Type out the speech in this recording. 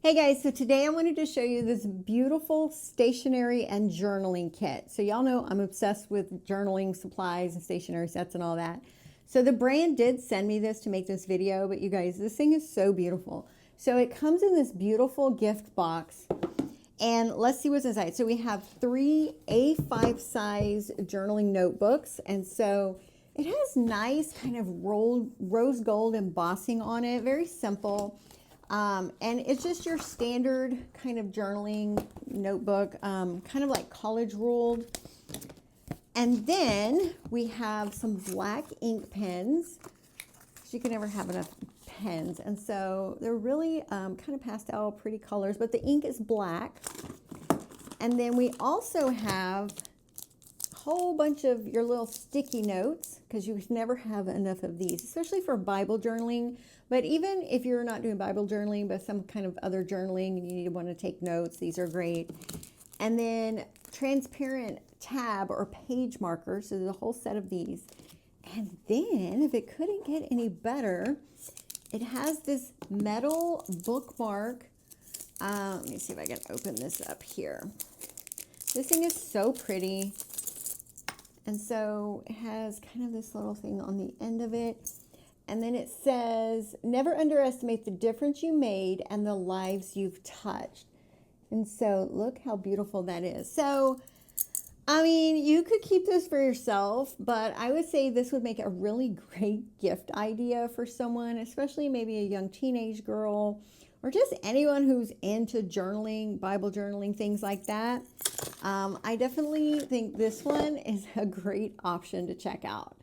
Hey guys, so today I wanted to show you this beautiful stationery and journaling kit. So y'all know I'm obsessed with journaling supplies and stationery sets and all that. So the brand did send me this to make this video, but you guys, this thing is so beautiful. So it comes in this beautiful gift box, and let's see what's inside. So we have 3 A5 size journaling notebooks, and so it has nice kind of rose gold embossing on it, very simple. And it's just your standard kind of journaling notebook, kind of like college ruled. And then we have some black ink pens. You can never have enough pens. And so they're really kind of pastel, pretty colors, but the ink is black. And then we also have a whole bunch of your little sticky notes, because you never have enough of these, especially for Bible journaling. But even if you're not doing Bible journaling, but some kind of other journaling, and you want to take notes, these are great. And then transparent tab or page markers, so there's a whole set of these. And then, if it couldn't get any better, it has this metal bookmark. Let me see if I can open this up here. This thing is so pretty. And so it has kind of this little thing on the end of it. And then it says, never underestimate the difference you made and the lives you've touched. And so look how beautiful that is. So, I mean, you could keep this for yourself, but I would say this would make a really great gift idea for someone, especially maybe a young teenage girl or just anyone who's into journaling, Bible journaling, things like that. I definitely think this one is a great option to check out.